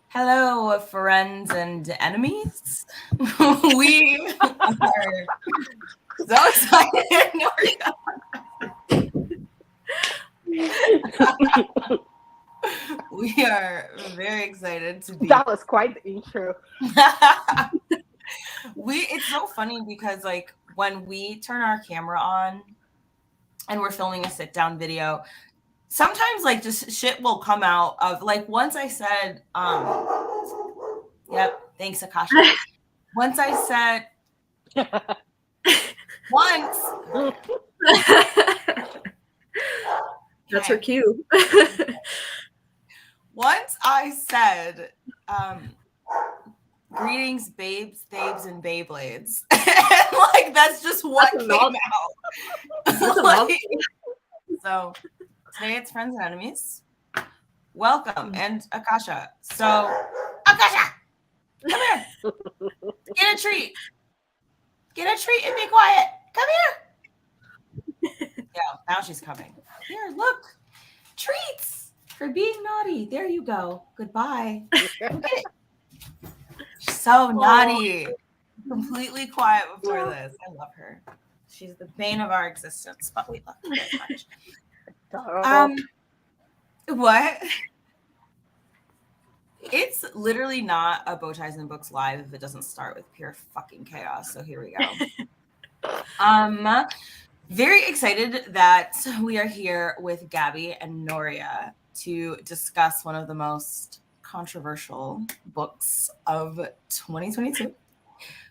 Hello, friends and enemies. We are so excited. We are very excited to be. That was quite the intro. It's so funny because like when we turn our camera on and we're filming a sit down video, sometimes like just shit will come out of like once I said, yep, thanks Akasha. Once I said once That's her cue. Once I said, greetings, babes, babes, and Beyblades. And like that's just what That's came out. Like, so today it's friends and enemies. Welcome and Akasha. So Akasha, come here. Get a treat. Get a treat and be quiet. Come here. Yeah, now she's coming. Here, look. Treats for being naughty. There you go. Goodbye. Okay. So naughty. Completely quiet before this. I love her. She's the bane of our existence, but we love her very much. What? It's literally not a Bow Ties and Books live if it doesn't start with pure fucking chaos. So here we go. Very excited that we are here with Gabby and Noria to discuss one of the most controversial books of 2022,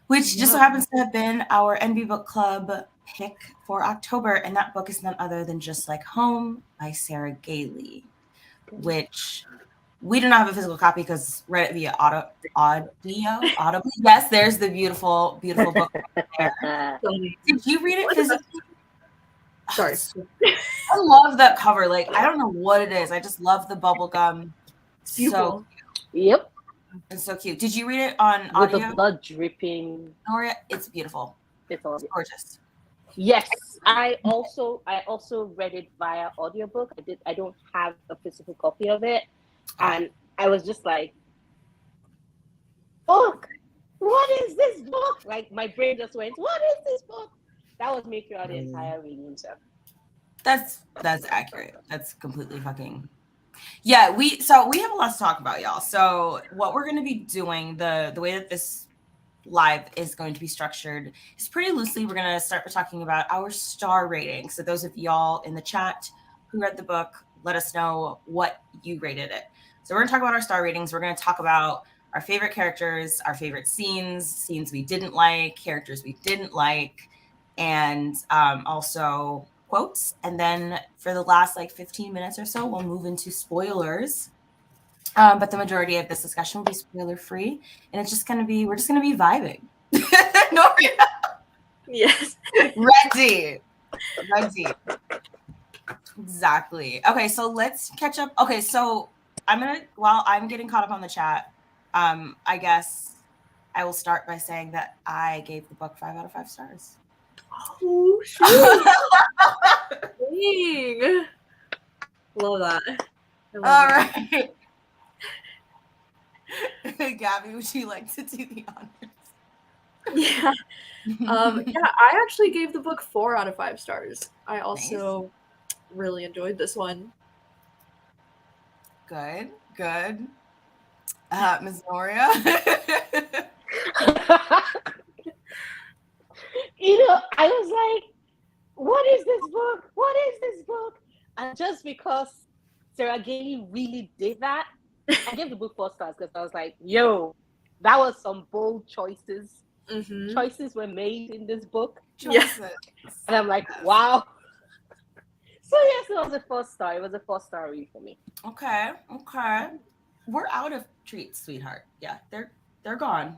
which just so happens to have been our ENBY Book Club pick for October. And that book is none other than Just Like Home by Sarah Gailey, which we do not have a physical copy because read it via audio. Yes, there's the beautiful, beautiful book right there. Did you read it physically? Sorry. I love that cover. Like, I don't know what it is. I just love the bubble gum. Beautiful. So, yep. It's so cute. Did you read it on with audio? The blood dripping. Noria, it's beautiful. It's gorgeous. Yes, I also read it via audiobook. I don't have a physical copy of it, and I was just like, "Book, what is this book?" Like my brain just went, "What is this book?" That was me throughout the entire reading. So that's accurate. That's completely fucking. Yeah, we have a lot to talk about, y'all. So what we're going to be doing, the way that this live is going to be structured is pretty loosely. We're going to start by talking about our star rating. So those of y'all in the chat who read the book, let us know what you rated it. So we're going to talk about our star ratings. We're going to talk about our favorite characters, our favorite scenes we didn't like, characters we didn't like, and also quotes. And then for the last like 15 minutes or so, we'll move into spoilers. But the majority of this discussion will be spoiler free, and it's just gonna be we're just gonna be vibing. Noria. Yes. Ready. Exactly. Okay, so let's catch up. Okay, so while I'm getting caught up on the chat, I guess I will start by saying that I gave the book 5 out of 5 stars. Oh shoot! Dang. Love that. All right. Gabby, would you like to do the honors? Yeah. I actually gave the book 4 out of 5 stars. I also really enjoyed this one. Good. Ms. Noria. I was like, what is this book? What is this book? And just because Sarah Gailey really did that, I gave the book 4 stars because I was like, yo, that was some bold choices. Mm-hmm. Choices were made in this book. Yes. And I'm like, wow. So yes, it was a 4 star. It was a 4 star read for me. Okay. We're out of treats, sweetheart. Yeah, they're gone.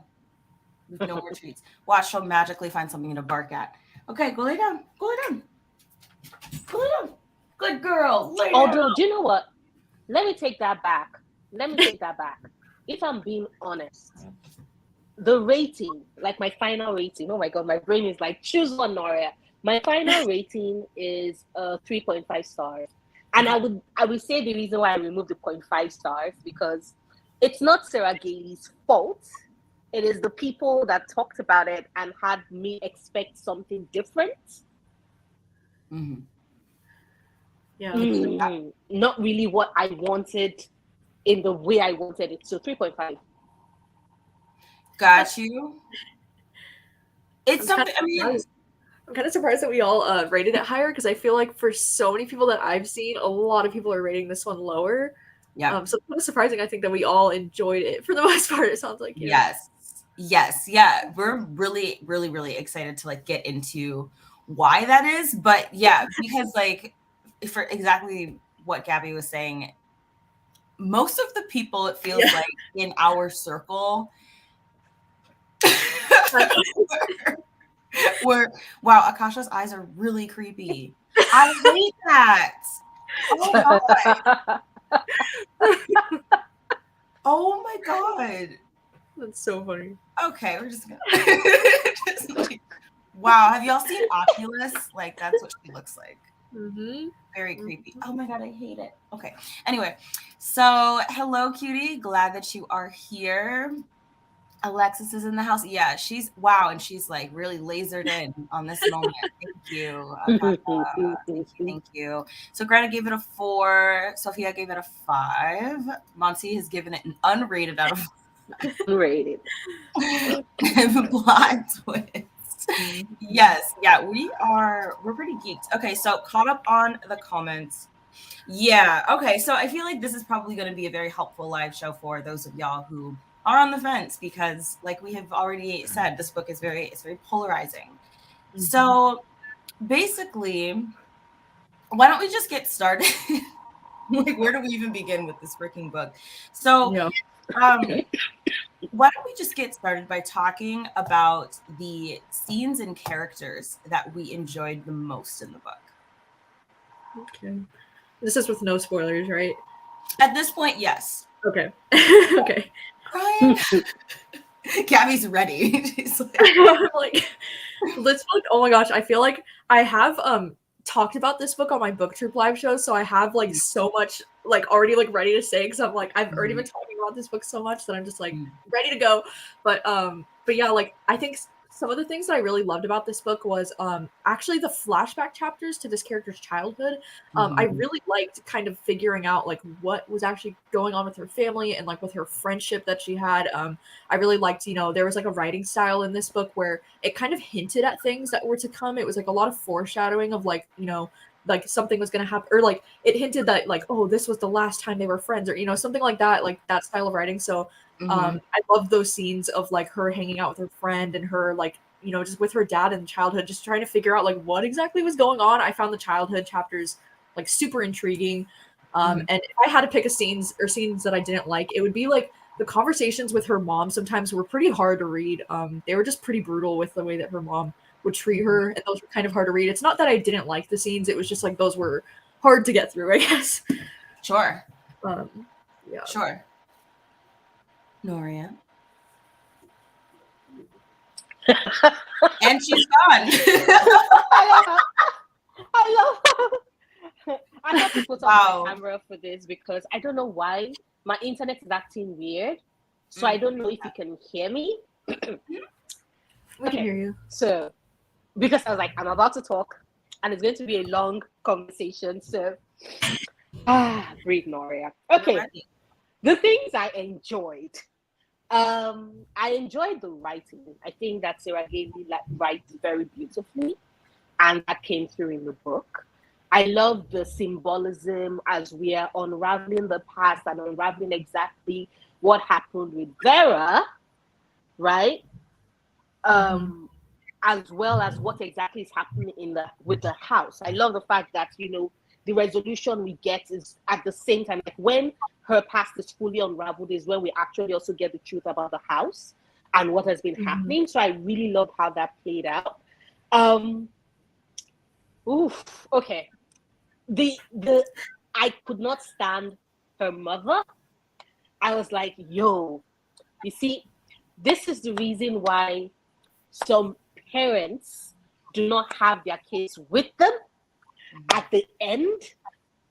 There's no more treats. Watch, she'll magically find something to bark at. Okay, go lay down. Good girl. Although, do you know what? Let me take that back. If I'm being honest, the rating, like my final rating, oh my God, my brain is like, choose one, Noria. My final rating is 3.5 stars. And I would say the reason why I removed the 0.5 stars because it's not Sarah Gailey's fault. It is the people that talked about it and had me expect something different. Mm-hmm. Yeah. Not really what I wanted in the way I wanted it. So 3.5. Got you. It's something. I mean, I'm kind of surprised that we all rated it higher because I feel like for so many people that I've seen, a lot of people are rating this one lower. Yeah. So it's kind of surprising. I think that we all enjoyed it for the most part. It sounds like yes. Yeah. We're really, really, really excited to like get into why that is, but yeah, because like for exactly what Gabby was saying, most of the people it feels like in our circle were wow, Akasha's eyes are really creepy. I hate that. Oh my god. Oh my god. That's so funny. Okay, we're just gonna wow, have y'all seen Oculus? Like that's what she looks like. Mm-hmm. Very creepy. Oh my god, I hate it. Okay. Anyway, so hello, cutie. Glad that you are here. Alexis is in the house. Yeah, she's wow, and she's like really lasered in on this moment. Thank you, Akasha. Thank you. So Greta gave it a 4. Sophia gave it a 5. Monty has given it an unrated out of 5. Unrated. Plot twist. Yes, yeah, we're pretty geeked. Okay, so caught up on the comments. Yeah, okay, so I feel like this is probably going to be a very helpful live show for those of y'all who are on the fence because like we have already said, this book is very polarizing. Mm-hmm. So basically, why don't we just get started? Like, where do we even begin with this freaking book? So why don't we just get started by talking about the scenes and characters that we enjoyed the most in the book? Okay. This is with no spoilers, right? At this point, yes. Okay. Okay. Crying. Gabby's ready. She's like, this book, oh my gosh, I feel like I have talked about this book on my book troop live show, so I have like so much like already like ready to say because I'm like I've already been talking about this book so much that I'm just like ready to go. But yeah, like I think some of the things that I really loved about this book was actually the flashback chapters to this character's childhood. I really liked kind of figuring out like what was actually going on with her family and like with her friendship that she had. I really liked, you know, there was like a writing style in this book where it kind of hinted at things that were to come. It was like a lot of foreshadowing of like, you know, like something was going to happen, or like it hinted that like, oh, this was the last time they were friends, or, you know, something like that, like that style of writing. So I love those scenes of like her hanging out with her friend and her like, you know, just with her dad in childhood, just trying to figure out like what exactly was going on. I found the childhood chapters like super intriguing. And if I had to pick scenes that I didn't like, it would be like the conversations with her mom sometimes were pretty hard to read. They were just pretty brutal with the way that her mom would treat her, and those were kind of hard to read. It's not that I didn't like the scenes, it was just like those were hard to get through, I guess. Sure. Yeah. Sure. Noria. And she's gone. I love I have to put on my camera for this because I don't know why my internet is acting weird. So I don't know if you can hear me. We can hear you. So because I was like, I'm about to talk and it's going to be a long conversation. So breathe, Noria. Okay. The things I enjoyed. I enjoyed the writing. I think that Sarah Gailey writes very beautifully, and that came through in the book. I love the symbolism as we are unraveling the past and unraveling exactly what happened with Vera, right? As well as what exactly is happening with the house. I love the fact that, you know, the resolution we get is at the same time, like when her past is fully unraveled is when we actually also get the truth about the house and what has been happening. So I really love how that played out. Okay. I could not stand her mother. I was like, yo, you see, this is the reason why some parents do not have their kids with them at the end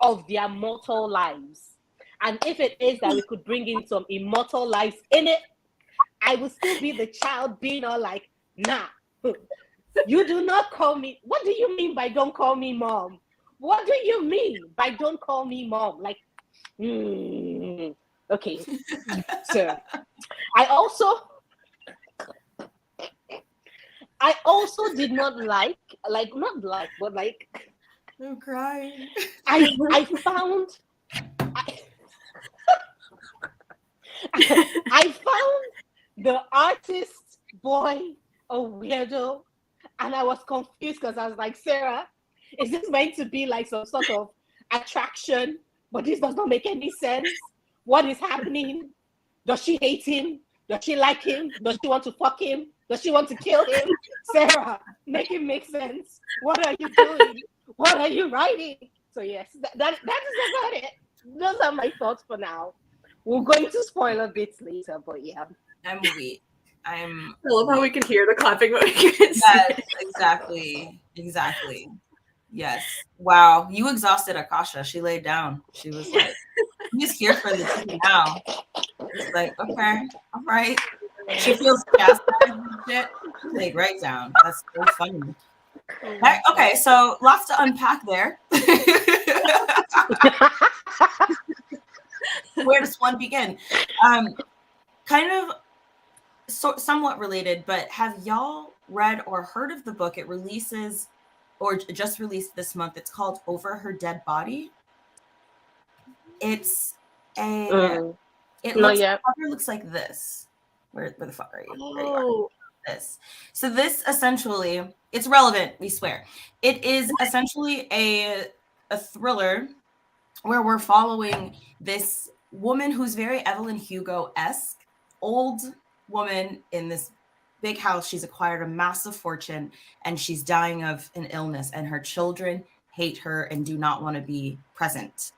of their mortal lives. And if it is that we could bring in some immortal lives in it, I will still be the child being all like, nah, you do not call me. What do you mean by don't call me mom? What do you mean by don't call me mom? Like, okay. So I also did not but like, I'm crying. I found I found the artist boy a weirdo, and I was confused because I was like, Sarah, is this meant to be like some sort of attraction? But this does not make any sense. What is happening? Does she hate him? Does she like him? Does she want to fuck him? Does she want to kill him? Sarah, make it make sense. What are you doing? What are you writing? So yes, that is about it. Those are my thoughts for now. We're going to spoiler bits later, but yeah. I'm weak. I love how we can hear the clapping, but we can't see Yes, it. exactly. Yes. Wow. You exhausted Akasha. She laid down. She was like, I'm just here for the tea now. It's like, okay, all right. She feels chastised and shit. She laid right down. That's so funny. Okay, so lots to unpack there. Where does one begin? Kind of somewhat related, but have y'all read or heard of the book? It releases or just released this month. It's called Over Her Dead Body. It's cover looks like this. Where the fuck are you? Oh. This. So this essentially, it's relevant, we swear. It is essentially a thriller where we're following this woman who's very Evelyn Hugo-esque, old woman in this big house. She's acquired a massive fortune and she's dying of an illness, and her children hate her and do not want to be present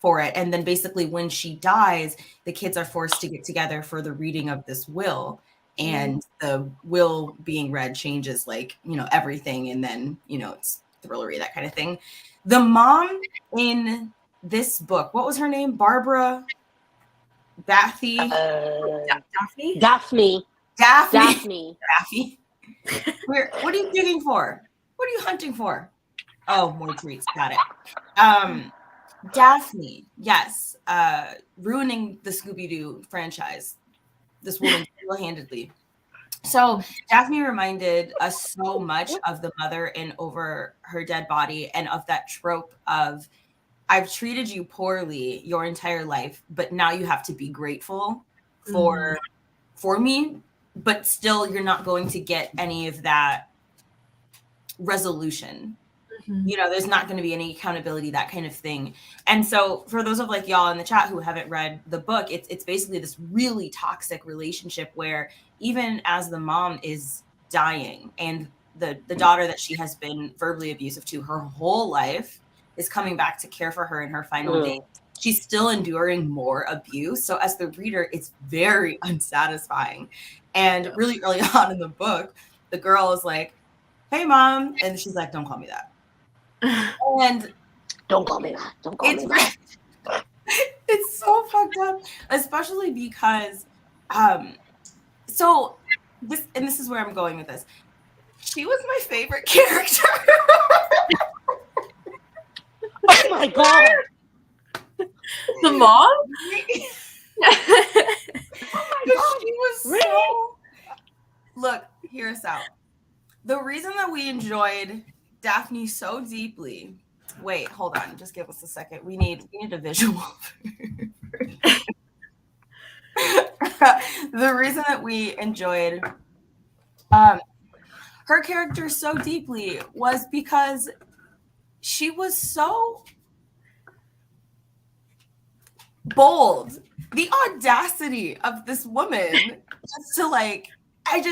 for it. And then basically when she dies, the kids are forced to get together for the reading of this will. And the will being read changes, like, everything. And then, it's thrillery, that kind of thing. The mom in this book, what was her name? Barbara Daphne? Daphne. What are you digging for? What are you hunting for? Oh, more treats. Got it. Daphne, yes. Ruining the Scooby-Doo franchise. This woman single-handedly. So Daphne reminded us so much of the mother in Over Her Dead Body, and of that trope of, I've treated you poorly your entire life, but now you have to be grateful for me, but still you're not going to get any of that resolution. There's not going to be any accountability, that kind of thing. And so for those of like y'all in the chat who haven't read the book, it's basically this really toxic relationship where even as the mom is dying and the daughter that she has been verbally abusive to her whole life is coming back to care for her in her final days, she's still enduring more abuse. So as the reader, it's very unsatisfying. And really early on in the book, the girl is like, hey mom, and she's like, don't call me that. And don't call me that. Don't call me that. It's so fucked up, especially because this is where I'm going with this. She was my favorite character. Oh my god. The mom? Oh my god. She was really? so... Look, hear us out. The reason that we enjoyed Daphne so deeply. Wait, hold on. Just give us a second. We need a visual. The reason that we enjoyed her character so deeply was because she was so bold. The audacity of this woman just to like, I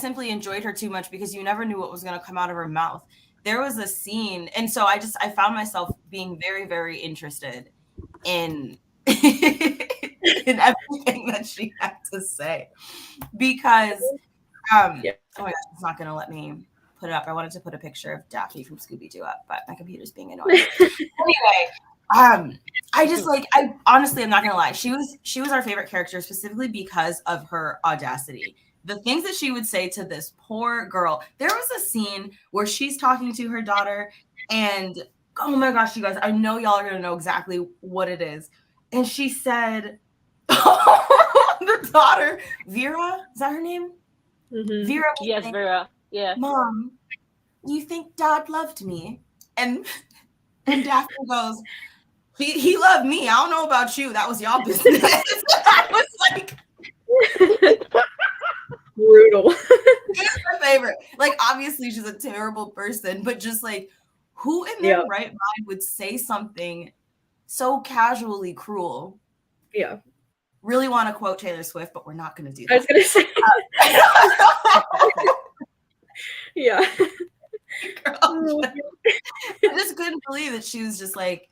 simply enjoyed her too much because you never knew what was going to come out of her mouth. There was a scene. And so I found myself being very, very interested in everything that she had to say, because, oh my gosh, it's not going to let me put it up. I wanted to put a picture of Daphne from Scooby-Doo up, but my computer's being annoying. Anyway, I just like, I honestly, I'm not gonna lie. She was our favorite character specifically because of her audacity. The things that she would say to this poor girl. There was a scene where she's talking to her daughter, and oh my gosh, you guys, I know y'all are gonna know exactly what it is. And she said, the daughter, Vera, is that her name? Mm-hmm. Vera. Yes, Vera. Yeah. Mom, you think Dad loved me? And Daphne goes, he loved me. I don't know about you. That was y'all business. I was like, brutal. it's my favorite. Like, obviously, she's a terrible person, but just like, who in their right mind would say something so casually cruel? Yeah. Really want to quote Taylor Swift, but we're not going to do that. I was going to say. Yeah. Girl, I just couldn't believe that she was just like,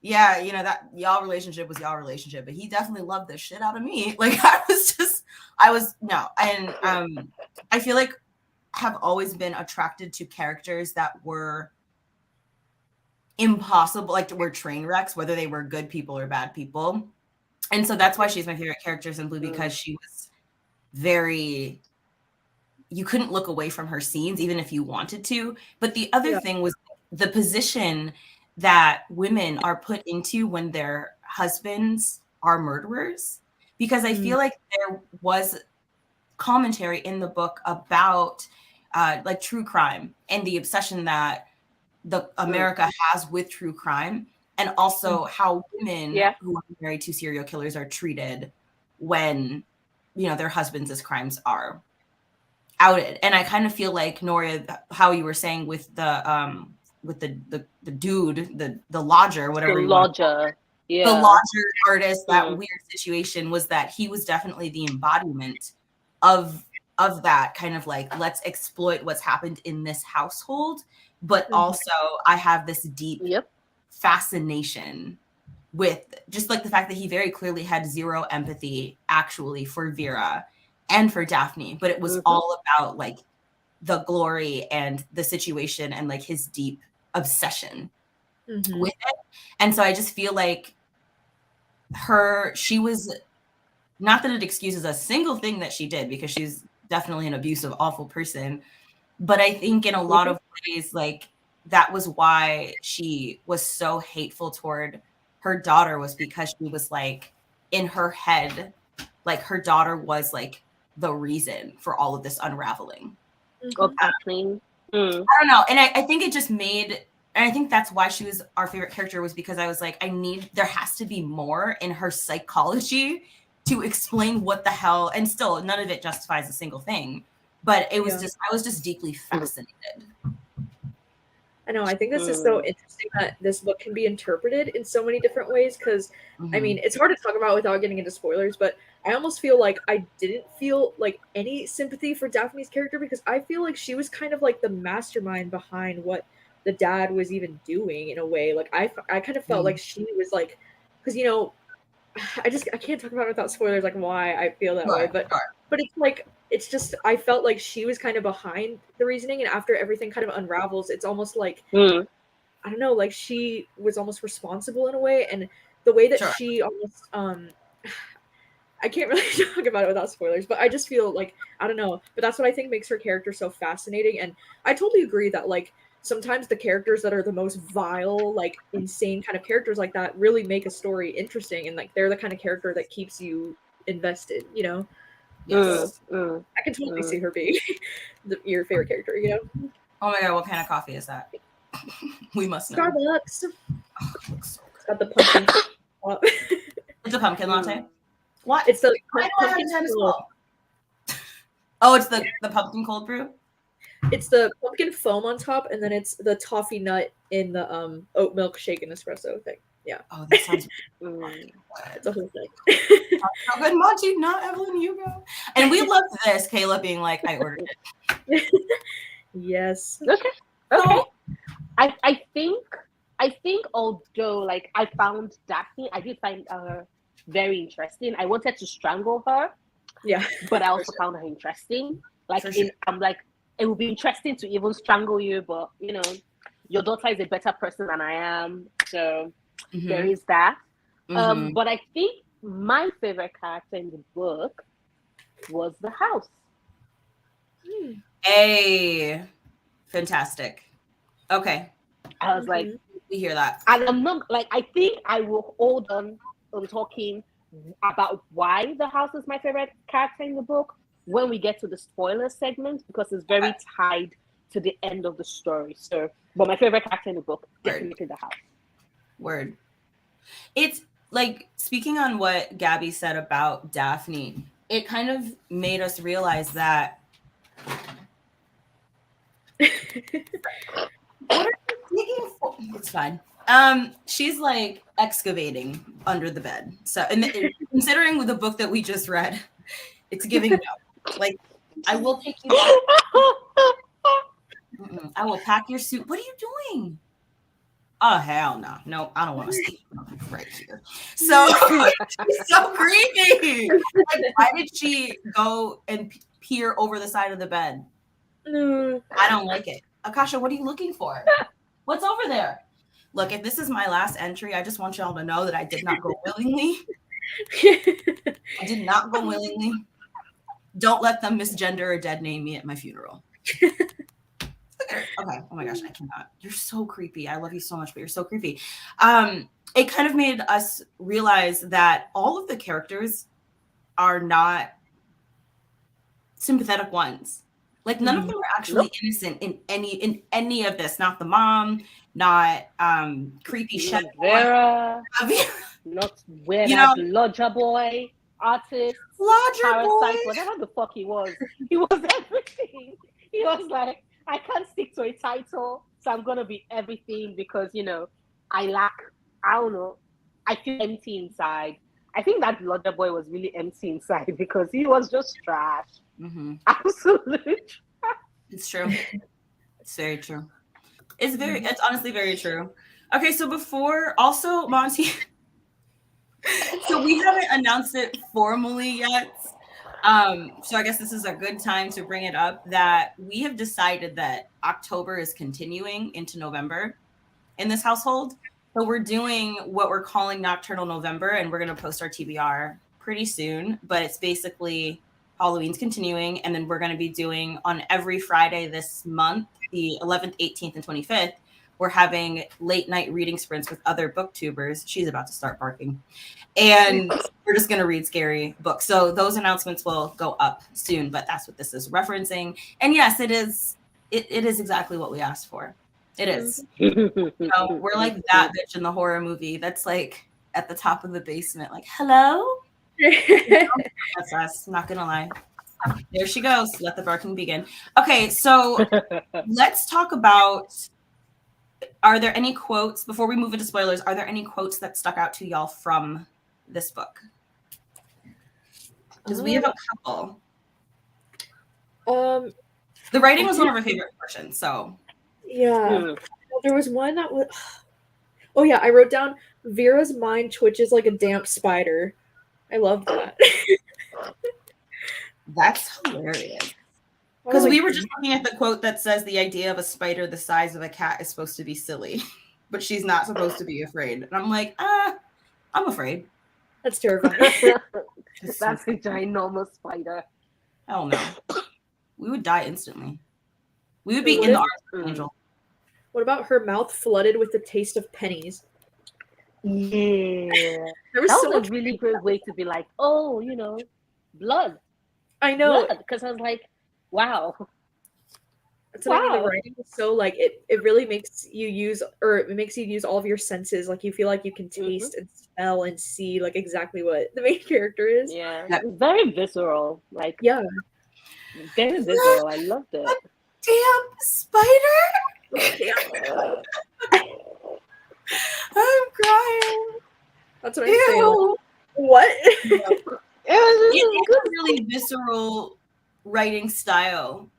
yeah, you know, that y'all relationship was y'all relationship, but he definitely loved the shit out of me. Like, no. And I feel like have always been attracted to characters that were impossible, like were train wrecks, whether they were good people or bad people. And so that's why she's my favorite character simply because she was very, you couldn't look away from her scenes, even if you wanted to. But the other thing was the position that women are put into when their husbands are murderers. Because I feel like there was commentary in the book about like true crime and the obsession that the America has with true crime. And also how women who are married to serial killers are treated when, you know, their husbands' crimes are outed. And I kind of feel like, Noria, how you were saying with the dude, the lodger, whatever you want. The lodger artist, that weird situation was that he was definitely the embodiment of that kind of like, let's exploit what's happened in this household. But also I have this deep fascination with just like the fact that he very clearly had zero empathy actually for Vera and for Daphne, but it was all about like the glory and the situation and like his deep obsession with it. And so I just feel like she was, not that it excuses a single thing that she did, because she's definitely an abusive, awful person, but I think in a lot of ways, like, that was why she was so hateful toward her daughter, was because she was like, in her head, like her daughter was like the reason for all of this unraveling. I don't know. And I think it just made, and I think that's why she was our favorite character, was because I was like, there has to be more in her psychology to explain what the hell, and still none of it justifies a single thing. But it was I was just deeply fascinated. I know. I think this is so interesting that this book can be interpreted in so many different ways. Because I mean, it's hard to talk about without getting into spoilers, but I almost feel like I didn't feel like any sympathy for Daphne's character, because I feel like she was kind of like the mastermind behind what the dad was even doing in a way. Like I kind of felt like she was like, because, you know, I can't talk about it without spoilers, like why I feel that way, but it's like, it's just, I felt like she was kind of behind the reasoning, and after everything kind of unravels, it's almost like, I don't know, like she was almost responsible in a way, and the way that she almost, I can't really talk about it without spoilers, but I just feel like, I don't know, but that's what I think makes her character so fascinating, and I totally agree that, like, sometimes the characters that are the most vile, like, insane kind of characters like that really make a story interesting, and, like, they're the kind of character that keeps you invested, you know? Yes. I can totally see her being your favorite character, you know? Oh my god, what kind of coffee is that? We must know. Starbucks. Oh, it looks so good. Got the pumpkin. It's a pumpkin latte? What? It's the pumpkin Oh, it's the pumpkin cold brew? It's the pumpkin foam on top, and then it's the toffee nut in the oat milk shaken espresso thing. Yeah. Oh, that sounds it's a whole thing. So good, Monty, not Evelyn, you go. And we love this, Kayla being like, I ordered it. Yes. Okay. So, I think although like I found Daphne, I did find her very interesting. I wanted to strangle her. Yeah. But I also found her interesting. Like I'm like, it would be interesting to even strangle you, but your daughter is a better person than I am, so there is that. But I think my favorite character in the book was the house. Hey, fantastic. Okay. I was like, we hear that. And I'm not like, I think I will hold on talking about why the house is my favorite character in the book when we get to the spoiler segment, because it's very tied to the end of the story. So, but my favorite character in the book, definitely the house. Word. It's like, speaking on what Gabby said about Daphne, it kind of made us realize that what are you digging for? It's fine. She's like excavating under the bed. So, and considering the book that we just read, it's giving no. Like, I will take you. I will pack your suit. What are you doing? Oh, hell no. No, I don't want to sleep right here. So, she's so creepy. Like, why did she go and peer over the side of the bed? No. I don't like it. Akasha, what are you looking for? What's over there? Look, if this is my last entry, I just want y'all to know that I did not go willingly. I did not go willingly. Don't let them misgender or dead name me at my funeral. Okay. Oh my gosh, I cannot. You're so creepy. I love you so much, but you're so creepy. It kind of made us realize that all of the characters are not sympathetic ones. Like, none of them are actually innocent in any of this. Not the mom, not creepy chef Vera, not Lodger Boy, artist, Parasite, whatever the fuck he was. He was everything. He was like, I can't stick to a title, so I'm gonna be everything because I don't know, I feel empty inside. I think that Lodger Boy was really empty inside because he was just trash. Absolutely trash. It's true. It's very true. It's honestly very true. Okay, so before, also, Monty, so we haven't announced it formally yet. So I guess this is a good time to bring it up that we have decided that October is continuing into November in this household. So we're doing what we're calling Nocturnal November, and we're going to post our TBR pretty soon. But it's basically Halloween's continuing, and then we're going to be doing on every Friday this month, the 11th, 18th, and 25th, we're having late night reading sprints with other booktubers. She's about to start barking. And we're just going to read scary books. So those announcements will go up soon, but that's what this is referencing. And yes, it is exactly what we asked for. It is. We're like that bitch in the horror movie that's like at the top of the basement, like, hello? That's us, not gonna lie. There she goes. Let the barking begin. Okay, so let's talk about, are there any quotes, before we move into spoilers, are there any quotes that stuck out to y'all from this book? Because we have a couple. The writing was one of our favorite portions, so. Yeah. There was one that was, oh yeah, I wrote down, Vera's mind twitches like a damp spider. I love that. That's hilarious. Because we were just looking at the quote that says the idea of a spider the size of a cat is supposed to be silly, but she's not supposed to be afraid. And I'm like, I'm afraid. That's terrifying. That's a ginormous spider. Hell no. We would die instantly. We would be in the arms of an angel. What about her mouth flooded with the taste of pennies? Yeah. That was a really great way to be like, oh, blood. I know. Because I was like, wow. That's what I mean. The writing is so like it really makes you use all of your senses. Like you feel like you can taste and smell and see like exactly what the main character is. Yeah. Very visceral. Like very visceral. I loved it. Damn spider. I'm crying. That's what I'm saying. What? It was a really visceral writing style.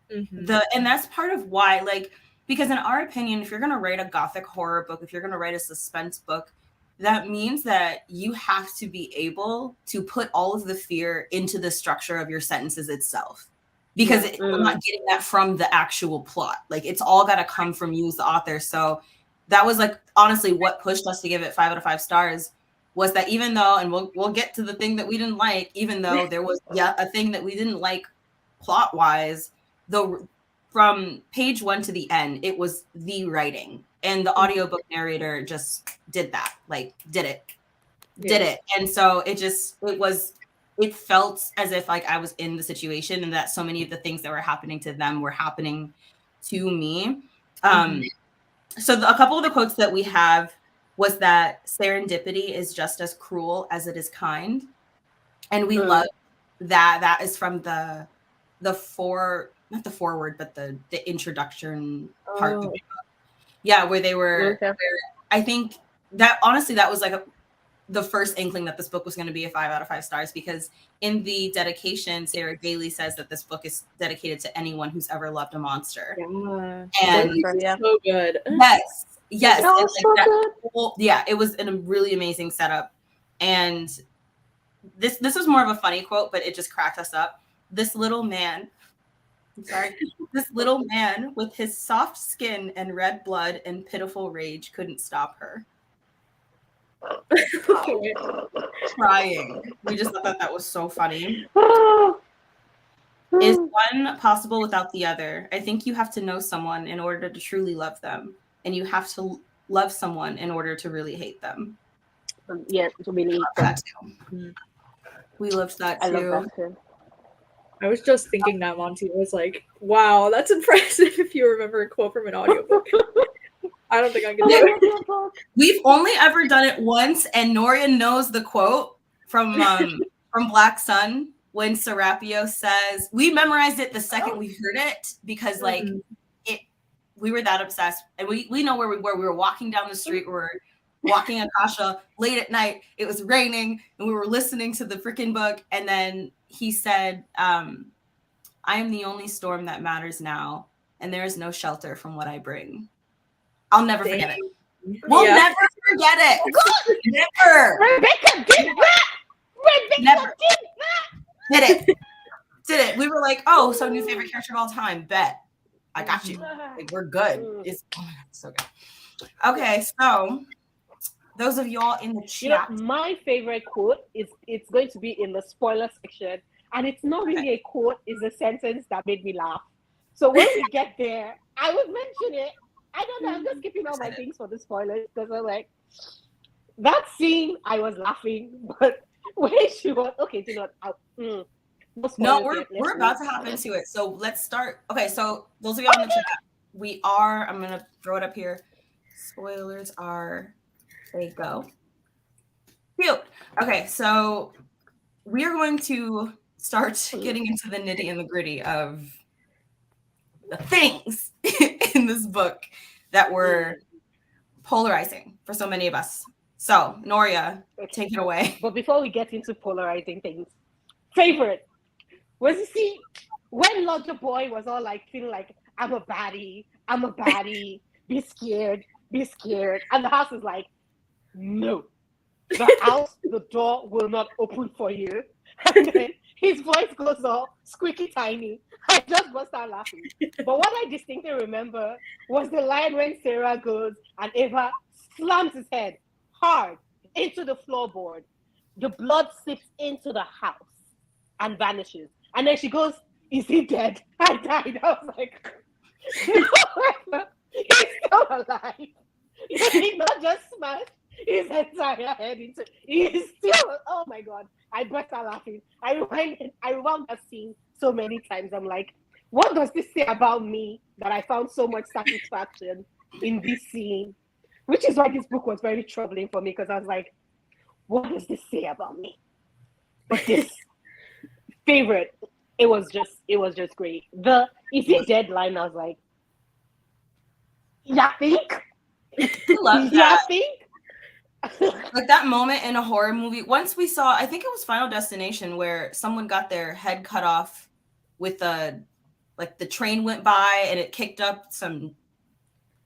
And that's part of why, like, because in our opinion, if you're going to write a gothic horror book, if you're going to write a suspense book, that means that you have to be able to put all of the fear into the structure of your sentences itself. because we're not getting that from the actual plot. Like it's all got to come from you as the author. So that was like honestly what pushed us to give it 5 out of 5 stars was that even though, and we'll get to the thing that we didn't like, even though there was a thing that we didn't like plot wise, though from page 1 to the end, it was the writing, and the audiobook narrator just did that, like did it. And so it felt as if like I was in the situation and that so many of the things that were happening to them were happening to me. So a couple of the quotes that we have was that serendipity is just as cruel as it is kind. And we love that. That is from the not the foreword, but the introduction part of the book. Yeah, where they were, where I think that honestly, that was like the first inkling that this book was going to be a 5 out of 5 stars, because in the dedication, Sarah Gailey says that this book is dedicated to anyone who's ever loved a monster. And so good. Yes. That was so good. It was a really amazing setup. And this was more of a funny quote, but it just cracked us up. This little man with his soft skin and red blood and pitiful rage couldn't stop her. Crying. We just thought that was so funny. Is one possible without the other? I think you have to know someone in order to truly love them, and you have to love someone in order to really hate them. Yeah, to really hate that too. We loved that too. I love that too. I was just thinking that Monty was like, wow, that's impressive if you remember a quote from an audiobook. I don't think I can do it. We've only ever done it once, and Noria knows the quote from Black Sun when Serapio says, we memorized it the second we heard it because like we were that obsessed, and we know where we were. We were walking down the street. We were walking Akasha late at night. It was raining, and we were listening to the freaking book. And then he said, I am the only storm that matters now, and there is no shelter from what I bring. I'll never forget it. We'll never forget it. Never. Rebecca did that. Never. Did it. We were like, oh, so new favorite character of all time. Bet. I got you. Like, we're good. It's oh my God, so good. Okay, so those of y'all in the chat. You know, my favorite quote is it's going to be in the spoiler section, and it's not really a quote, it's a sentence that made me laugh. So when we get there, I would mention it. I don't know, I'm just keeping all my things for the spoilers because I'm like, that scene, I was laughing, but when she was, okay, you know, no, we're about to hop into it. So let's start. Okay, so those of y'all in the chat, I'm going to throw it up here. Spoilers are, there you go. Cute. Okay, so we are going to start getting into the nitty and the gritty of the things in this book that were polarizing for so many of us. So, Noria, take it away. But before we get into polarizing things, favorite was, you see, when Lodger Boy was all like feeling like, I'm a baddie, be scared. And the house is like, no, the house, the door will not open for you. And then his voice goes all squeaky tiny. I just burst out laughing. But what I distinctly remember was the line when Sarah goes and Eva slams his head hard into the floorboard. The blood seeps into the house and vanishes. And then she goes, is he dead? I died. I was like, he's still alive. He did not just smash his entire head into, he's still, oh my God. I burst out laughing. I rewound that scene so many times. I'm like, what does this say about me that I found so much satisfaction in this scene? Which is why this book was very troubling for me, because I was like, what does this say about me? But this favorite, it was just great. The is he dead line, I was like, yeah, think? Love that. Yeah, think? Like that moment in a horror movie. Once we saw, I think it was Final Destination, where someone got their head cut off with the train went by and it kicked up some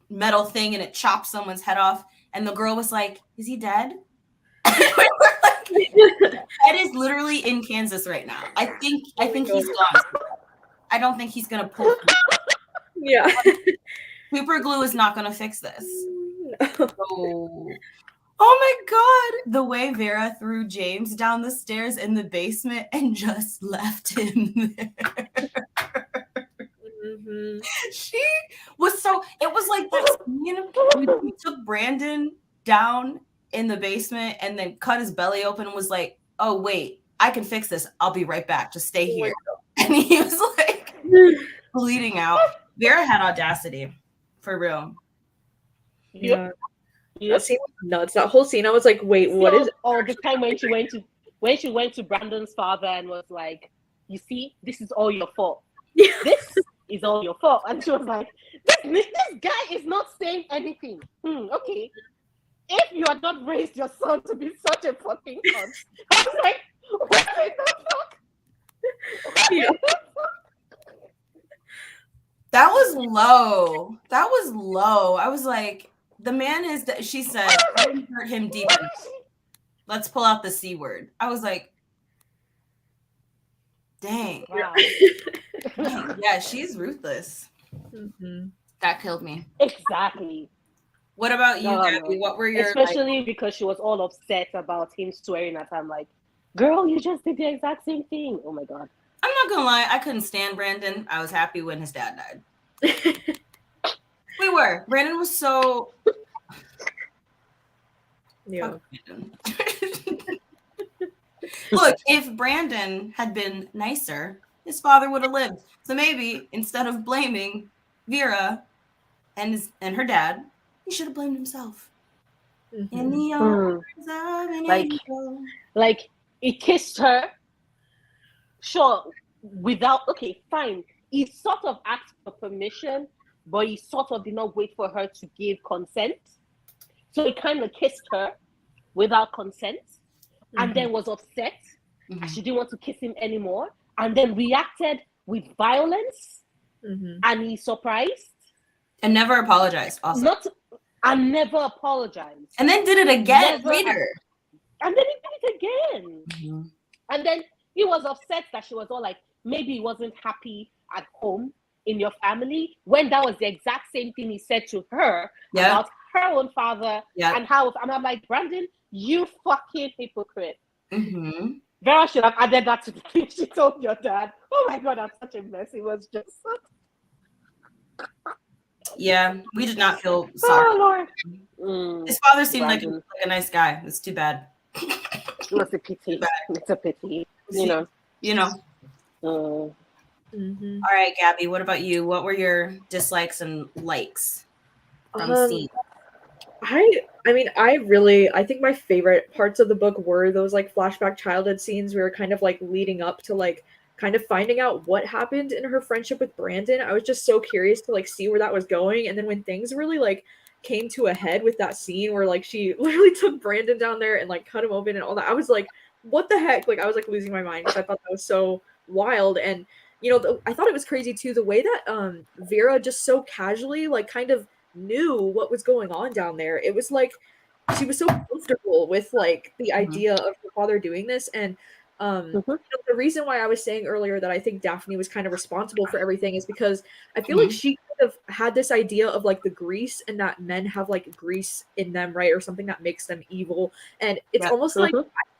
metal thing and it chopped someone's head off. And the girl was like, is he dead? Ed is literally in Kansas right now. I think he's gone. I don't think he's gonna pull through. Yeah. Super glue is not gonna fix this. So, oh my god, the way Vera threw James down the stairs in the basement and just left him there. She was so, it was like that scene we took Brandon down in the basement and then cut his belly open and was like, oh wait, I can fix this, I'll be right back, just stay here. And he was like bleeding out. Vera had audacity, for real. Yeah. That scene was nuts. That whole scene, I was like, wait, what is it? All the time when she went to Brandon's father and was like, you see, this is all your fault. Yeah. This is all your fault. And she was like, this guy is not saying anything. Okay. If you had not raised your son to be such a fucking cunt, I was like, what the fuck? Yeah. That was low. That was low. I was like, the man is, she said, I didn't hurt him deep enough. Let's pull out the C word. I was like, dang. Wow. Yeah, she's ruthless. That killed me. Exactly. What about you, Gabby? What were your... Especially because she was all upset about him swearing at her. I'm like, girl, you just did the exact same thing. Oh my God. I'm not gonna lie, I couldn't stand Brandon. I was happy when his dad died. We were. Brandon was so... Yeah. Look, if Brandon had been nicer, his father would have lived. So maybe instead of blaming Vera and her dad, he should have blamed himself. In the arms of an angel. Like, he kissed her. Sure, without, okay, fine. He sort of asked for permission, but he sort of did not wait for her to give consent. So he kind of kissed her without consent and then was upset. She didn't want to kiss him anymore and then reacted with violence and he's surprised. And never apologized also. And never apologized. And then did it again later. And then he did it again. And then he was upset that she was all like, maybe he wasn't happy at home in your family, when that was the exact same thing he said to her about her own father and how, and I'm like, Brandon, you fucking hypocrite. Vera should have added that to the thing she told your dad. Oh my God, I'm such a mess. It was just... Yeah, we did not feel sorry. Oh, Lord. His father seemed like a nice guy. It's too bad. It was a pity. It's a pity. You know. All right, Gabby, what about you? What were your dislikes and likes from scenes? I think my favorite parts of the book were those like flashback childhood scenes. We were kind of like leading up to like kind of finding out what happened in her friendship with Brandon. I was just so curious to like see where that was going. And then when things really like came to a head with that scene where like she literally took Brandon down there and like cut him open and all that, I was like, what the heck? Like I was like losing my mind because I thought that was so wild. And you know, I thought it was crazy too, the way that Vera just so casually like kind of knew what was going on down there. It was like she was so comfortable with like the idea of her father doing this. And you know, the reason why I was saying earlier that I think Daphne was kind of responsible for everything is because I feel like she kind of had this idea of like the grease and that men have like grease in them, right? Or something that makes them evil. And it's almost like,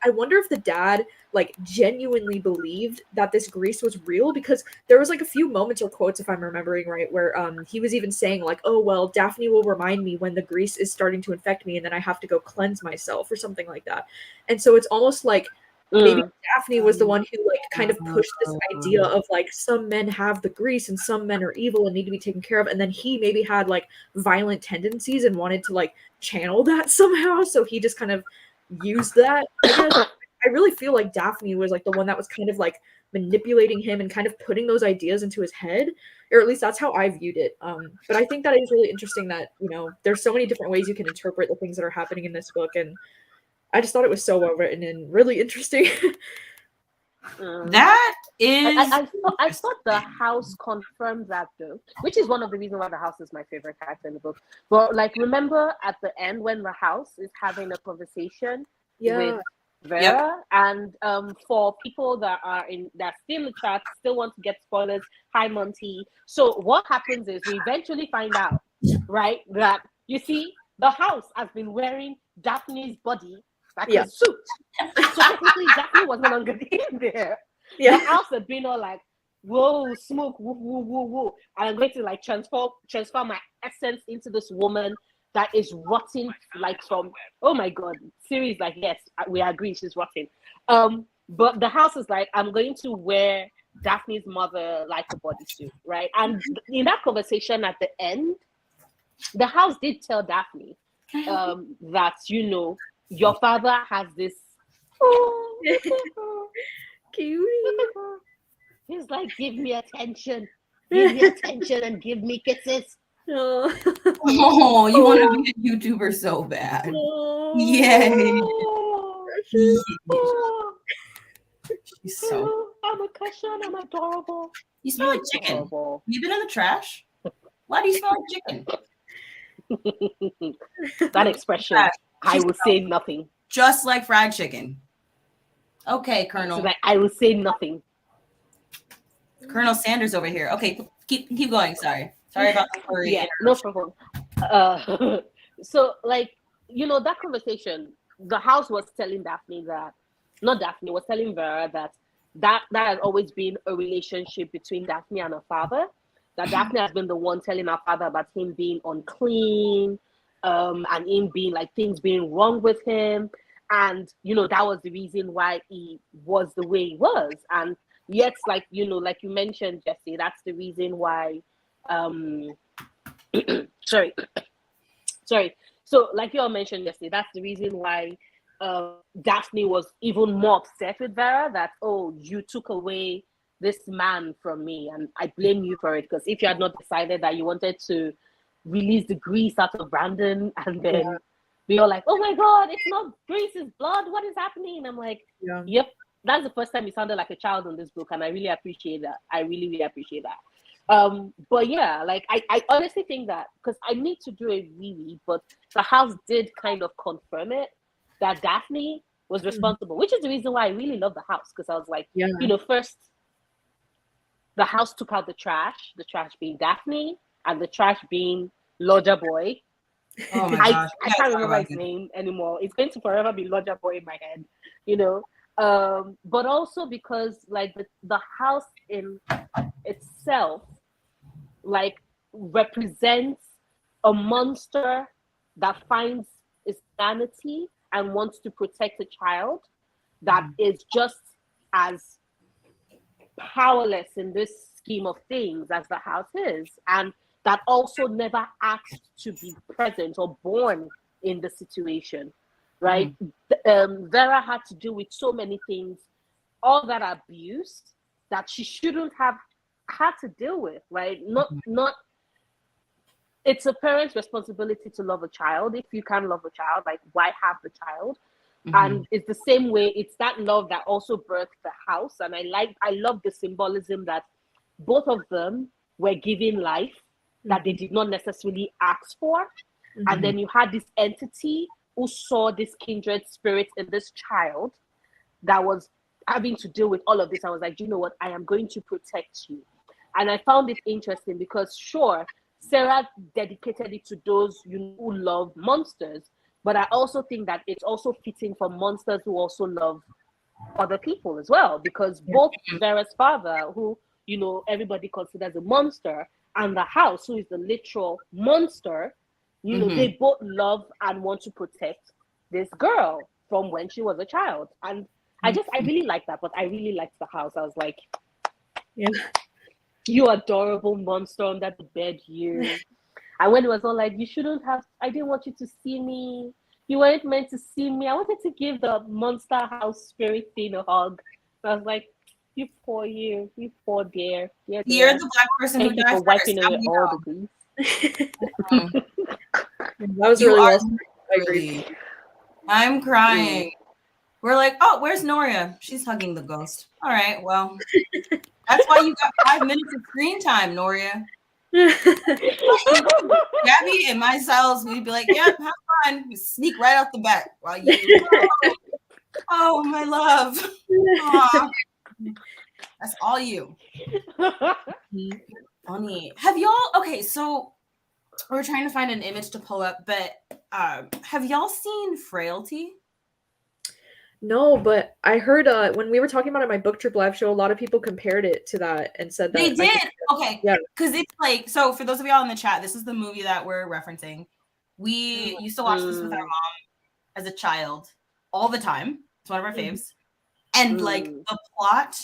I wonder if the dad like genuinely believed that this grease was real, because there was like a few moments or quotes, if I'm remembering right, where he was even saying like, oh, well, Daphne will remind me when the grease is starting to infect me and then I have to go cleanse myself or something like that. And so it's almost like maybe Daphne was the one who like kind of pushed this idea of like some men have the grease and some men are evil and need to be taken care of. And then he maybe had like violent tendencies and wanted to like channel that somehow. So he just kind of used that. I really feel like Daphne was like the one that was kind of like manipulating him and kind of putting those ideas into his head, or at least that's how I viewed it. But I think that is really interesting that, you know, there's so many different ways you can interpret the things that are happening in this book. And I just thought it was so well written and really interesting. That is... I thought the house confirmed that though, which is one of the reasons why the house is my favorite character in the book. But like, remember at the end when the house is having a conversation with Vera. And for people that are still in the chat, still want to get spoilers, hi Monty. So what happens is we eventually find out, right, that you see the house has been wearing Daphne's body like a suit. So technically Daphne was no longer in there. The house had been all like, whoa, smoke, woo, woo, woo, woo. And I'm going to like transfer my essence into this woman that is rotting, like from, oh my God, Siri is like, yes, we agree, she's rotting. But the house is like, I'm going to wear Daphne's mother like a bodysuit, right? And in that conversation at the end, the house did tell Daphne that, you know, your father has this, cute. He's like, give me attention and give me kisses. Oh, you want to be a YouTuber so bad. Yay. She's so. I'm a cushion. I'm adorable. You smell like chicken. Adorable. You been in the trash? Why do you smell like chicken? That expression, I will say nothing. Just like fried chicken. Okay, Colonel. So like, I will say nothing. Colonel Sanders over here. Okay, keep going. Sorry about the furry. Yeah, no problem. So like, you know, that conversation, the house was telling Daphne that, not Daphne, was telling Vera that has always been a relationship between Daphne and her father. That Daphne has been the one telling her father about him being unclean, and him being like things being wrong with him. And, you know, that was the reason why he was the way he was. And yet, like, you know, like you mentioned, Jesse, that's the reason why, sorry. So like you all mentioned yesterday, that's the reason why Daphne was even more upset with Vera that, oh, you took away this man from me and I blame you for it, because if you had not decided that you wanted to release the grease out of Brandon and then we were like, oh my God, it's not grease, it's blood, what is happening? I'm like, yep, that's the first time you sounded like a child in this book, and I really appreciate that. I really, really appreciate that. But yeah, like I honestly think that, because I need to do a reread, but the house did kind of confirm it, that Daphne was responsible, which is the reason why I really love the house, because I was like, you know, first the house took out the trash being Daphne, and the trash being Lodger Boy. Oh my gosh. I can't remember his name anymore. It's going to forever be Lodger Boy in my head, you know. But also because like the house in itself like represents a monster that finds its sanity and wants to protect a child that is just as powerless in this scheme of things as the house is, and that also never asked to be present or born in the situation, right? Vera had to do with so many things, all that abuse that she shouldn't have had to deal with, right? Not it's a parent's responsibility to love a child. If you can love a child, like why have the child? And it's the same way, it's that love that also birthed the house. And I love the symbolism that both of them were given life that they did not necessarily ask for. And then you had this entity who saw this kindred spirit in this child that was having to deal with all of this. I was like, you know what? I am going to protect you. And I found it interesting because sure, Sarah dedicated it to those who love monsters, but I also think that it's also fitting for monsters who also love other people as well, because both Vera's father, who, you know, everybody considers a monster, and the house, who is the literal monster, you know, they both love and want to protect this girl from when she was a child. And I really like that, but I really liked the house. I was like, you adorable monster under the bed, you. And when it was all like, you shouldn't have, I didn't want you to see me. You weren't meant to see me. I wanted to give the monster house spirit thing a hug. I was like, you poor dear. You're the black person who died for wiping away all the grease. That was really awesome. I agree. I'm crying. We're like, oh, where's Noria? She's hugging the ghost. All right, well, that's why you got 5 minutes of screen time, Noria. Gabby and my cells, we'd be like, yep, have fun. We sneak right out the back while you. Oh, my love. Aw. That's all you. Funny. Have y'all, okay, so we're trying to find an image to pull up, but have y'all seen Frailty? No, but I heard when we were talking about it at my book trip live show, a lot of people compared it to that and said that They did. Okay. Yeah. Because it's like, so for those of y'all in the chat, this is the movie that we're referencing. We used to watch this with our mom as a child all the time. It's one of our faves. And like the plot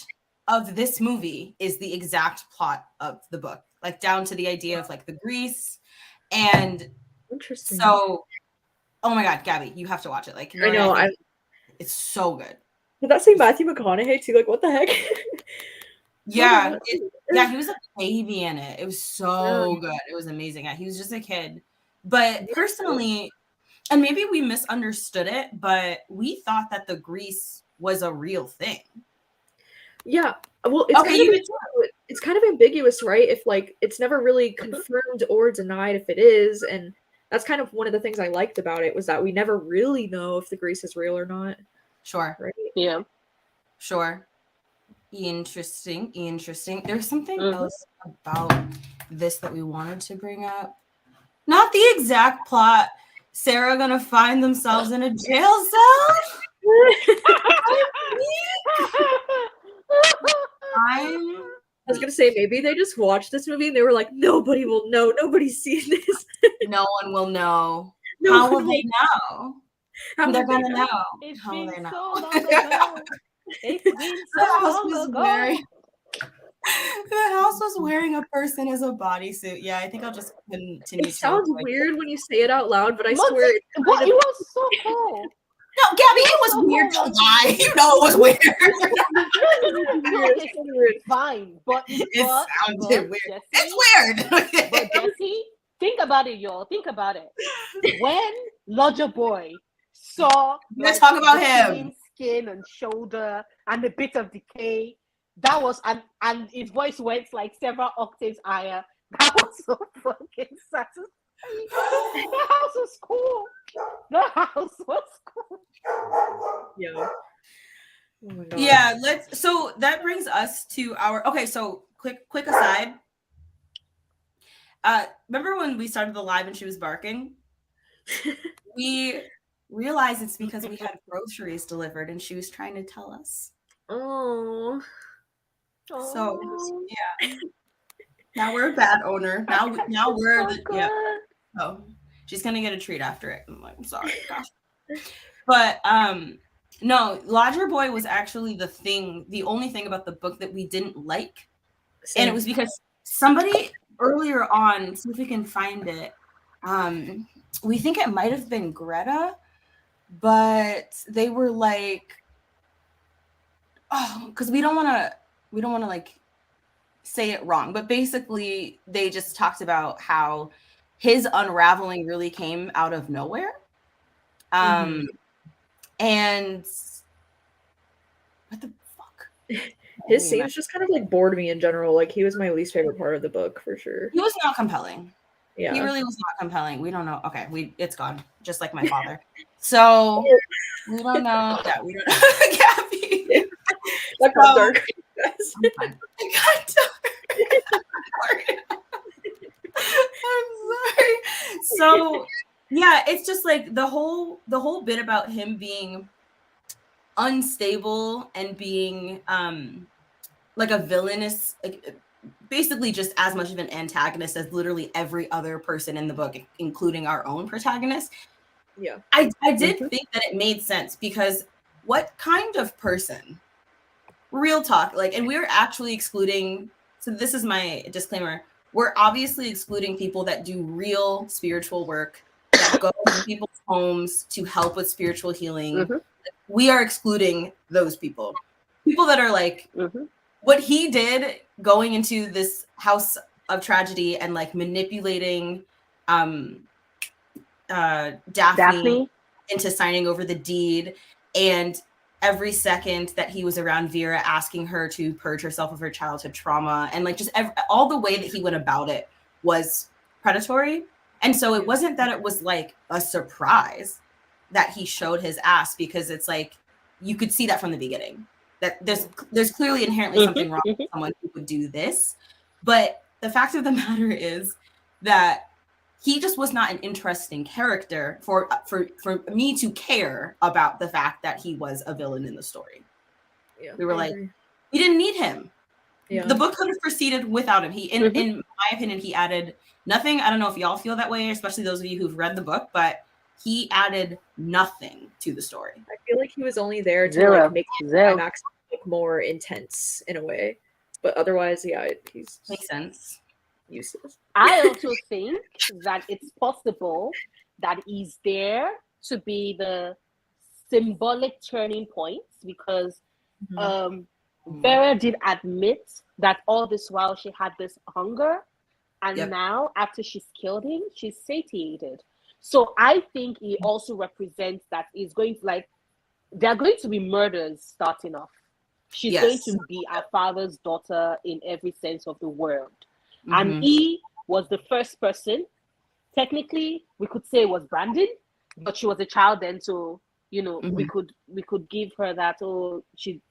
of this movie is the exact plot of the book, like down to the idea of like the grease. And Interesting. so, oh my God, Gabby, you have to watch it. Like, I know. It's so good. Did that say Matthew McConaughey too? Like, what the heck? Yeah, yeah, he was a baby in it. It was so good. It was amazing. Yeah, he was just a kid. But personally, and maybe we misunderstood it, but we thought that the grease was a real thing. Yeah. Well, it's kind of ambiguous, right? If like it's never really confirmed or denied if it is, and that's kind of one of the things I liked about it was that we never really know if the grease is real or not. Sure. Right? Yeah. Sure. Interesting. There's something else about this that we wanted to bring up. Not the exact plot. Sarah gonna find themselves in a jail cell. I was gonna say maybe they just watched this movie and they were like, nobody will know. Nobody's seen this. No one will know. How will they know? They're gonna know. It's How will been they know? so long ago. It's been so long ago. The house was wearing a person as a bodysuit. Yeah, I think I'll just continue. It sounds weird when you say it out loud, but I swear it was so cool. No, Gabby, it was weird. Don't lie. You know it was weird. It's fine, but it sounded weird. Jesse, it's weird. But Jesse, think about it, y'all. Think about it. When Lodger Boy saw Let's talk about him. Skin and shoulder and a bit of decay, that was and his voice went like several octaves higher. That was so fucking satisfying. The house was cool. The house was cool. Yeah. Oh my God. Yeah, so that brings us to our so quick aside. Remember when we started the live and she was barking? We realized it's because we had groceries delivered and she was trying to tell us. Oh. So yeah. Now we're a bad owner. Now we're Oh, she's gonna get a treat after it. I'm like, I'm sorry, gosh. But no, Lodger Boy was actually the only thing about the book that we didn't like. Same. And it was because somebody earlier on, see if we can find it. We think it might have been Greta, but they were like, oh, because we don't want to like say it wrong, but basically they just talked about how his unraveling really came out of nowhere. And what the fuck? His scenes just kind of like bored me in general. Like he was my least favorite part of the book for sure. He was not compelling. Yeah. He really was not compelling. We don't know. Okay, it's gone. Just like my father. So we don't know. Yeah, we don't know. Gabby. That got dark. It got dark. I'm sorry. So yeah, it's just like the whole bit about him being unstable and being like a villainous, like basically just as much of an antagonist as literally every other person in the book, including our own protagonist. Yeah, I did think that it made sense because what kind of person, real talk, like, and we're actually excluding, so this is my disclaimer, we're obviously excluding people that do real spiritual work, that go to people's homes to help with spiritual healing. We are excluding those people that are like, what he did going into this house of tragedy and like manipulating Daphne into signing over the deed, and every second that he was around Vera asking her to purge herself of her childhood trauma, and like just all the way that he went about it was predatory. And so it wasn't that it was like a surprise that he showed his ass, because it's like you could see that from the beginning. That there's clearly inherently something wrong with someone who would do this. But the fact of the matter is that he just was not an interesting character for me to care about the fact that he was a villain in the story. Yeah, we were like, we didn't need him. Yeah. The book could have proceeded without him. In my opinion, he added nothing. I don't know if y'all feel that way, especially those of you who've read the book, but he added nothing to the story. I feel like he was only there to like make the climax like more intense in a way, but otherwise, yeah, he's makes sense. Useless. I also think that it's possible that he's there to be the symbolic turning point, because Vera did admit that all this while she had this hunger, and now after she's killed him, she's satiated. So I think he also represents that he's going to, like, there are going to be murders starting off. She's going to be our father's daughter in every sense of the word. And he was the first person. Technically, we could say it was Brandon, but she was a child then, so you know we could give her that.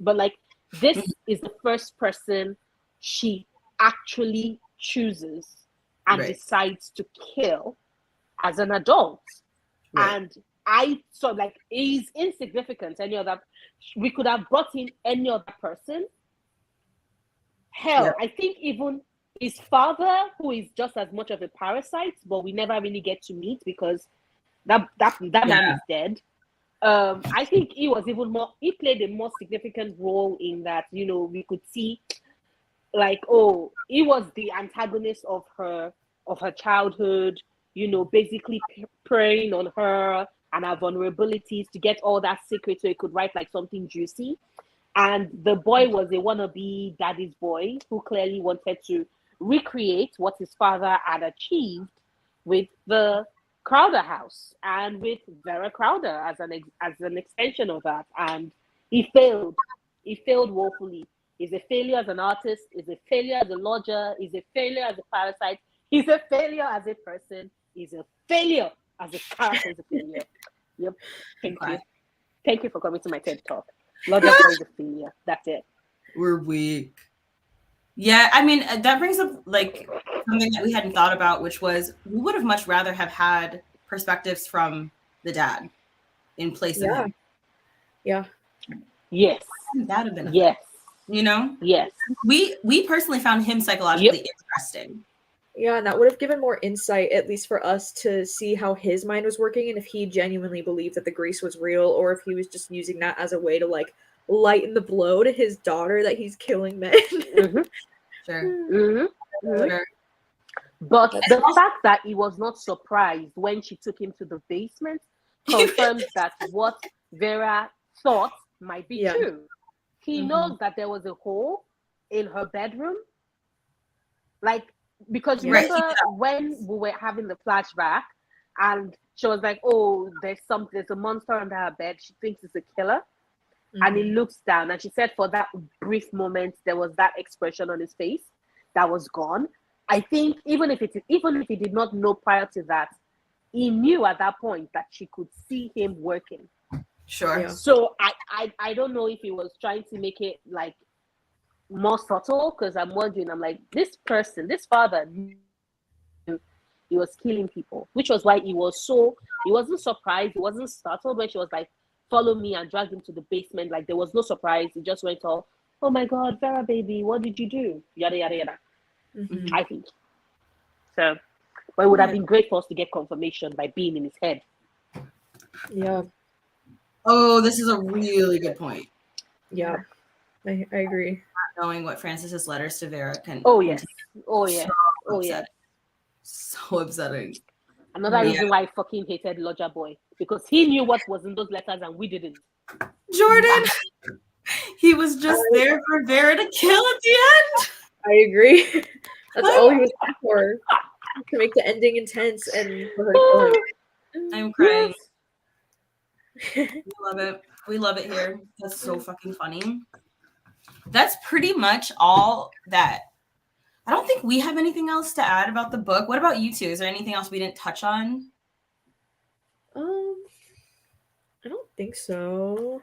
But like, this is the first person she actually chooses and decides to kill as an adult. And I saw, like, he's insignificant. Any other, we could have brought in any other person. Hell, I think even his father, who is just as much of a parasite, but we never really get to meet because that man is dead. I think he was even more, he played a more significant role in that, you know, we could see, like, oh, he was the antagonist of her childhood, you know, basically preying on her and her vulnerabilities to get all that secret so he could write like something juicy. And the boy was a wannabe daddy's boy who clearly wanted to recreate what his father had achieved with the Crowder house and with Vera Crowder as an extension of that. And he failed. He failed woefully. He's a failure as an artist. He's a failure as a lodger. He's a failure as a parasite. He's a failure as a person. He's a failure as a character. He's a failure. Yep. Thank you. Thank you for coming to my TED Talk. Lodger is a failure. That's it. We're weak. Yeah, I mean, that brings up like something that we hadn't thought about, which was we would have much rather have had perspectives from the dad in place of him. Yeah. Yes. That have been you know? Yes. We personally found him psychologically interesting. Yeah, and that would have given more insight, at least for us, to see how his mind was working and if he genuinely believed that the grease was real, or if he was just using that as a way to like lighten the blow to his daughter that he's killing men. Sure. But the fact that he was not surprised when she took him to the basement confirms that what Vera thought might be true. He knows that there was a hole in her bedroom. Like, because remember when we were having the flashback and she was like, oh, there's a monster under her bed. She thinks it's a killer. And he looks down, and she said for that brief moment, there was that expression on his face that was gone. I think even if he did not know prior to that, he knew at that point that she could see him working. Sure. Yeah. So I don't know if he was trying to make it like more subtle, because I'm wondering, I'm like, this person, this father, he was killing people, which was why he wasn't surprised, he wasn't startled when she was like, follow me, and dragged him to the basement. Like, there was no surprise. He just went all, oh my God, Vera baby, what did you do? Yada yada yada. I think so. But it would have been great for us to get confirmation by being in his head. Yeah. Oh, this is a really good point. Yeah, I agree. Not knowing what Francis's letters to Vera can. Oh yes. Oh yeah. Oh yeah. So upsetting. Another reason why I fucking hated Lodger Boy, because he knew what was in those letters and we didn't. Jordan, he was just there for Vera to kill at the end. I agree. That's all he was there for, to make the ending intense and for her to kill him. I'm crying. We love it. We love it here. That's so fucking funny. That's pretty much all that. I don't think we have anything else to add about the book. What about you two? Is there anything else we didn't touch on? I don't think so.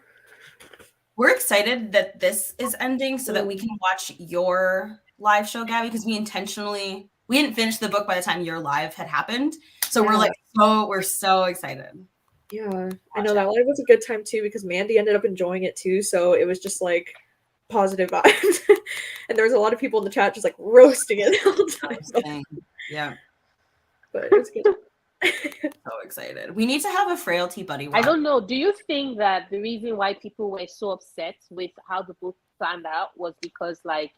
We're excited that this is ending so that we can watch your live show, Gabby, because we didn't finish the book by the time your live had happened. So we're so excited. Yeah, I know that live was a good time too because Mandy ended up enjoying it too. So it was just like positive vibes, and there was a lot of people in the chat just like roasting it the whole time. Yeah, but it was good. So excited. We need to have a frailty buddy watch. I don't know. Do you think that the reason why people were so upset with how the book planned out was because like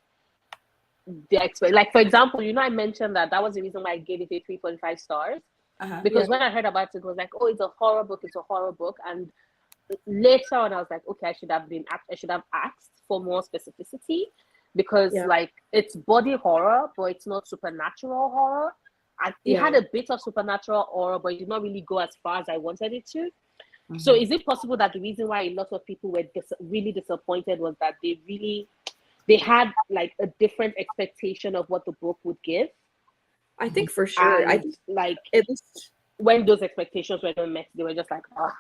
like for example, I mentioned that was the reason why I gave it a 3.5 stars. Because when I heard about it, it was like, oh, it's a horror book, and later on I was like, okay, I should have asked for more specificity because like it's body horror, but it's not supernatural horror. It had a bit of supernatural horror, but it did not really go as far as I wanted it to. So is it possible that the reason why a lot of people were really disappointed was that they had like a different expectation of what the book would give? I think for sure. And, like at least when those expectations were not met, they were just like, ah.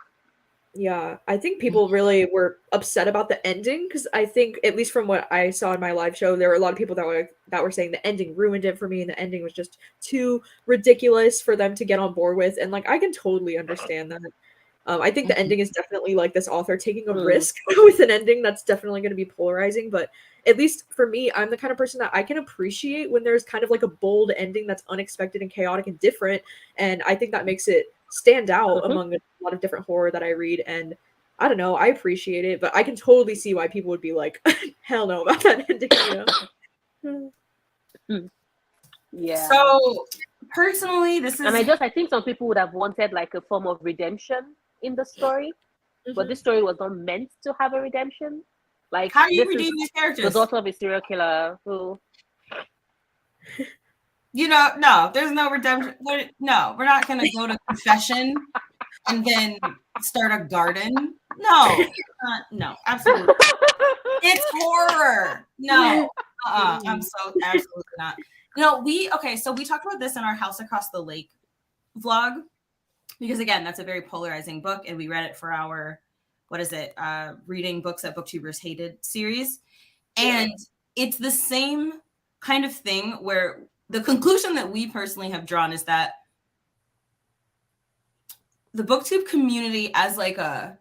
Yeah, I think people really were upset about the ending because I think, at least from what I saw in my live show, there were a lot of people that were saying the ending ruined it for me, and the ending was just too ridiculous for them to get on board with. And like, I can totally understand that. I think the ending is definitely like this author taking a risk with an ending that's definitely going to be polarizing. But at least for me, I'm the kind of person that I can appreciate when there's kind of like a bold ending that's unexpected and chaotic and different. And I think that makes it stand out among a lot of different horror that I read. And I don't know, I appreciate it, but I can totally see why people would be like, hell no about that ending. Yeah. So personally, and I think some people would have wanted like a form of redemption in the story, but this story was not meant to have a redemption. Like, how do you redeem these characters? The daughter of a serial killer who, no, there's no redemption. No, we're not gonna go to confession and then start a garden. No, no, absolutely. It's horror. No, I'm so absolutely not. So we talked about this in our House Across the Lake vlog, because again, that's a very polarizing book, and we read it for our, reading books that booktubers hated series. And it's the same kind of thing where the conclusion that we personally have drawn is that the booktube community as a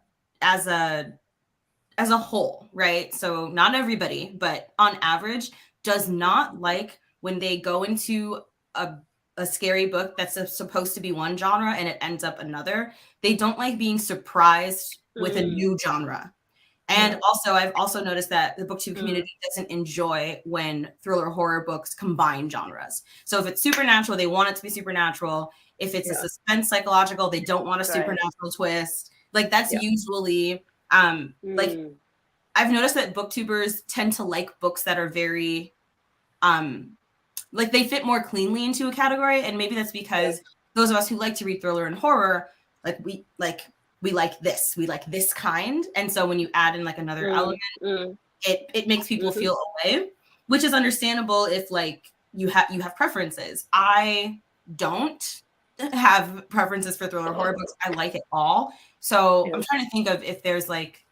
whole, right? So not everybody, but on average, does not like when they go into a scary book that's supposed to be one genre and it ends up another. They don't like being surprised with a new genre. And also, I've also noticed that the booktube community doesn't enjoy when thriller horror books combine genres. So if it's supernatural, they want it to be supernatural. If it's a suspense psychological, they don't want a supernatural twist. Like that's usually like I've noticed that booktubers tend to like books that are very like they fit more cleanly into a category, and maybe that's because those of us who like to read thriller and horror, we like this kind, and so when you add in like another element, it makes people feel away, which is understandable if like you have preferences. I don't have preferences for thriller horror books. I like it all. So I'm trying to think of if there's like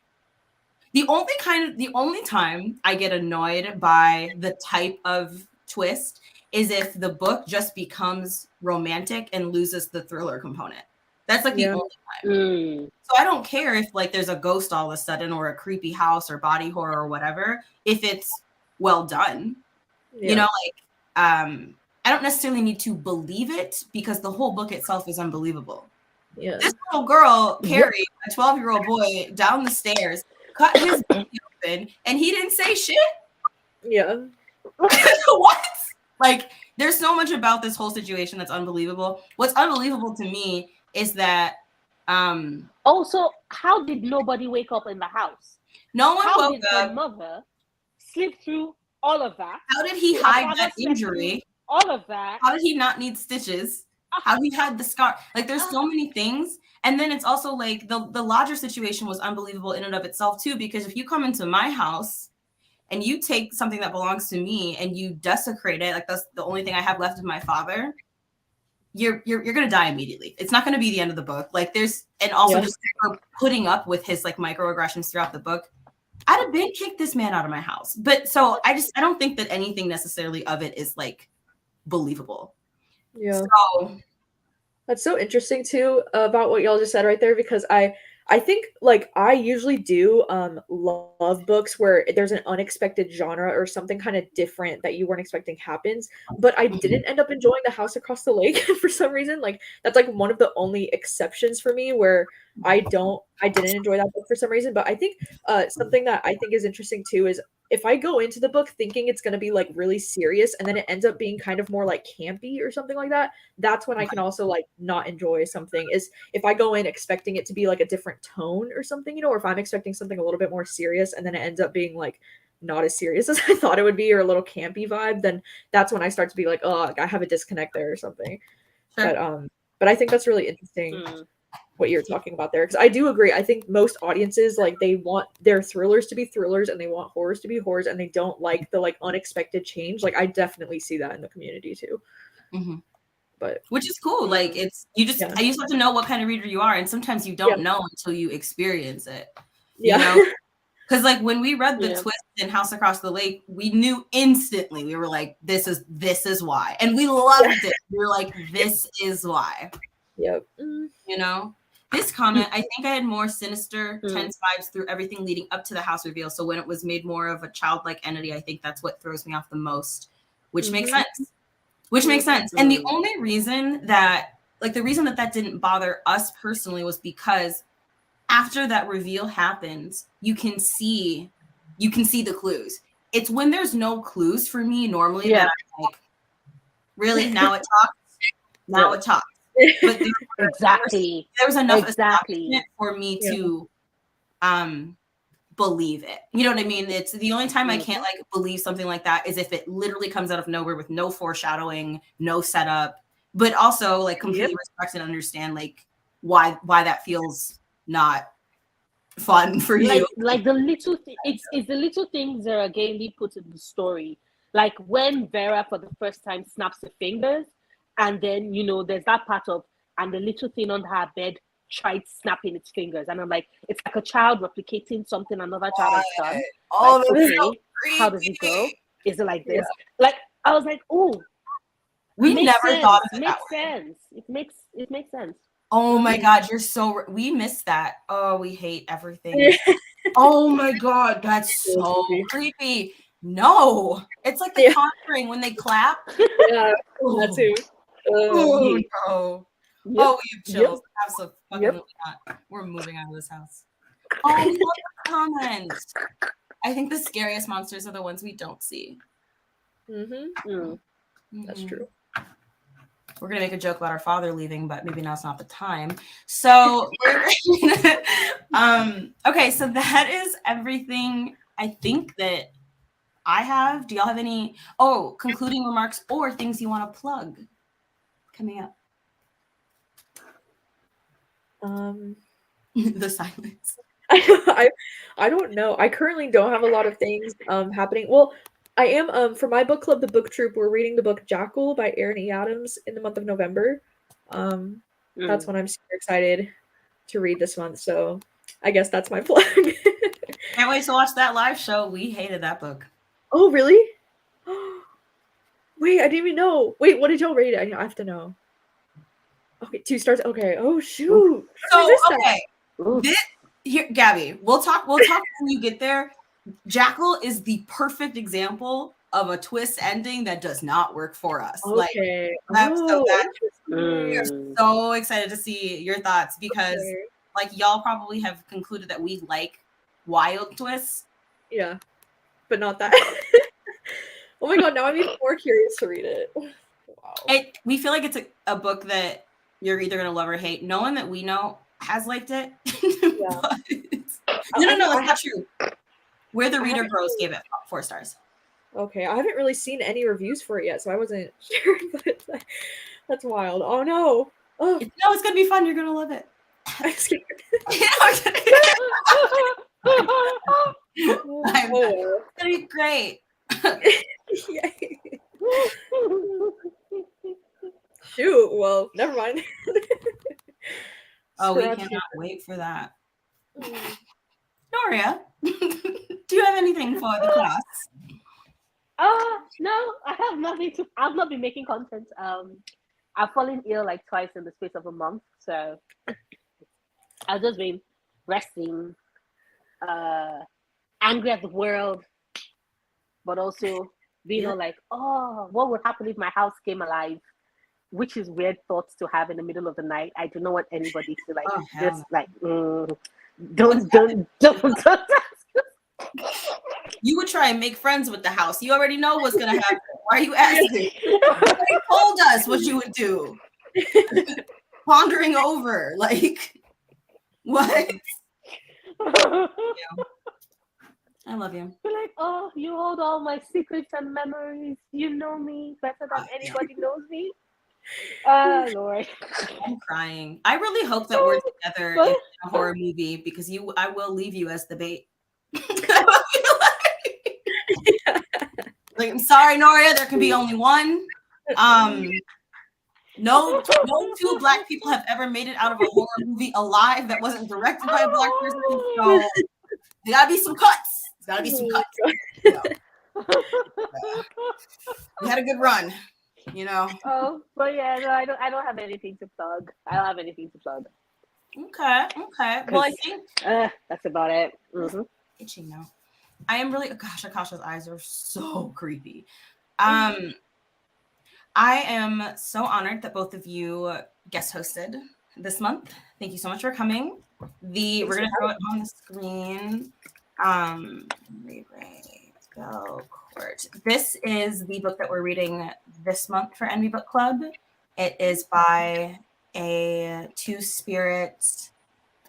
the only time I get annoyed by the type of twist is if the book just becomes romantic and loses the thriller component. That's like the only time. So I don't care if like there's a ghost all of a sudden or a creepy house or body horror or whatever, if it's well done. I don't necessarily need to believe it because the whole book itself is unbelievable. This little girl carried a 12-year-old boy down the stairs, cut his baby open, and he didn't say shit. What? Like, there's so much about this whole situation that's unbelievable. What's unbelievable to me is that also, how did nobody wake up in the house? No one woke up. How did the mother sleep through all of that? How did he hide that injury? All of that. How did he not need stitches? How did he hide the scar? Like, there's so many things. And then it's also like the lodger situation was unbelievable in and of itself too, because if you come into my house and you take something that belongs to me and you desecrate it, like that's the only thing I have left of my father, you're gonna die immediately. It's not gonna be the end of the book. Like just putting up with his like microaggressions throughout the book, I'd have been kicked this man out of my house. But so I don't think that anything necessarily of it is like believable. Yeah. So That's so interesting too about what y'all just said right there, because I think like I usually do love books where there's an unexpected genre or something kind of different that you weren't expecting happens, but I didn't end up enjoying The House Across the Lake for some reason. Like that's like one of the only exceptions for me where I didn't enjoy that book for some reason. But I think something that I think is interesting too is if I go into the book thinking it's going to be like really serious and then it ends up being kind of more like campy or something like that, that's when I can also like not enjoy something. Is if I go in expecting it to be like a different tone or something, you know, or if I'm expecting something a little bit more serious and then it ends up being like not as serious as I thought it would be or a little campy vibe, then that's when I start to be like, oh, I have a disconnect there or something. sure. But I think that's really interesting what you're talking about there, because I do agree. I think most audiences like they want their thrillers to be thrillers and they want horrors to be horrors and they don't like the like unexpected change. Like I definitely see that in the community too. But which is cool. Like it's you just yeah. I used to have to know what kind of reader you are, and sometimes you don't know until you experience it. You Yeah. know? Because like when we read the twist in House Across the Lake, we knew instantly. We were like, this is why. And we loved it. We were like, this is why. Yep. You know? This comment, I think I had more sinister, tense vibes through everything leading up to the house reveal. So when it was made more of a childlike entity, I think that's what throws me off the most, which makes sense. Which makes sense. And the only reason that, like, the reason that that didn't bother us personally was because after that reveal happens, you can see the clues. It's when there's no clues for me normally that I'm like, really? Now it talks? Now it talks. But there was enough establishment for me to believe it. You know what I mean? It's the only time I can't like believe something like that is if it literally comes out of nowhere with no foreshadowing, no setup, but also like completely respect and understand like why that feels not fun for you. Like the little it's the little things that are again put in the story. Like when Vera for the first time snaps the fingers, and then you know there's that part of and the little thing on her bed tried snapping its fingers, and I'm like, it's like a child replicating something another child has done. Oh, like, okay, so how does it go? Is it like this? Like I was like, oh, we never thought of it makes that sense. It makes sense. Oh my God, you're so we missed that. Oh, we hate everything. Oh my God, that's so creepy. No, it's like the Conjuring when they clap. Yeah, that too. Oh no. Oh, we have chills. Absolutely not. We're moving out of this house. Oh, we love the comments. I think the scariest monsters are the ones we don't see. That's true. We're gonna make a joke about our father leaving, but maybe now's not the time. So okay, so that is everything I think that I have. Do y'all have any concluding remarks or things you want to plug coming up? The silence. I don't know. I currently don't have a lot of things happening. Well, I am for my book club, the book troop, we're reading the book Jackal by Aaron E. Adams in the month of November. That's when I'm super excited to read this month. So I guess that's my plug. Can't wait to watch that live show. We hated that book. Oh, really? Wait, I didn't even know. Wait, what did y'all rate it? I have to know. Okay, 2 stars. Okay. Oh shoot. So okay. Here, Gabby, we'll talk when you get there. Jackal is the perfect example of a twist ending that does not work for us. Okay. We're so excited to see your thoughts because like y'all probably have concluded that we like wild twists. Yeah. But not that. Oh my God, now I'm even more curious to read it. Wow. We feel like it's a book that you're either gonna love or hate. No one that we know has liked it. No, that's not true. Where the Reader Grows gave it 4 stars. Okay, I haven't really seen any reviews for it yet, so I wasn't sure, but that's wild. Oh no. Oh. No, it's gonna be fun. You're gonna love it. I'm scared. It's gonna be great. Shoot, well, never mind. Oh, we cannot wait for that. Noria, do you have anything for the class? No, I have nothing to. I've not been making content. I've fallen ill like twice in the space of a month, so I've just been resting, angry at the world, but also being all like, oh, what would happen if my house came alive? Which is weird thoughts to have in the middle of the night. I do not want anybody to like just like don't. You would try and make friends with the house. You already know what's gonna happen. Why are you asking? You already told us what you would do. Pondering over, like what? Yeah. I love you. You're like, oh, you hold all my secrets and memories. You know me better than anybody knows me. Lord. I'm crying. I really hope that we're together in a horror movie because I will leave you as the bait. Like, I'm sorry, Noria, there can be only one. No two Black people have ever made it out of a horror movie alive that wasn't directed by a Black person. So there gotta be some cuts. There's gotta be some cuts. You know. We had a good run, you know. Oh, but yeah, no, I don't have anything to plug. I don't have anything to plug. Okay. Well, I think that's about it. Mm-hmm. Itching now. I am really Akasha's eyes are so creepy. I am so honored that both of you guest hosted this month. Thank you so much for coming. We're gonna throw it on the screen. Go Court. This is the book that we're reading this month for ENBY Book Club. It is by a two-spirit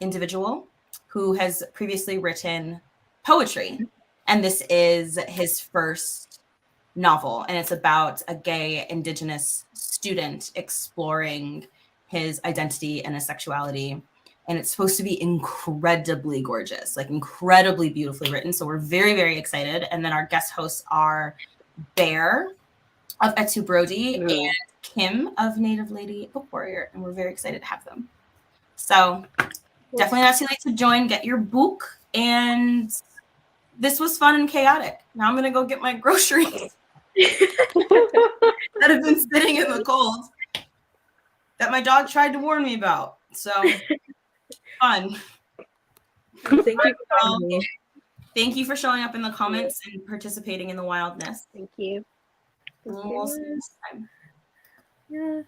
individual who has previously written poetry. And this is his first novel. And it's about a gay Indigenous student exploring his identity and his sexuality. And it's supposed to be incredibly gorgeous, like incredibly beautifully written. So we're very, very excited. And then our guest hosts are Bear of Etu Brody and Kim of Native Lady Book Warrior. And we're very excited to have them. So definitely not too late to join. Get your book. And this was fun and chaotic. Now I'm going to go get my groceries that have been sitting in the cold that my dog tried to warn me about. So fun. Thank you for having me. Thank you for showing up in the comments and participating in the wildness. Thank you. We'll see you next time. Yeah.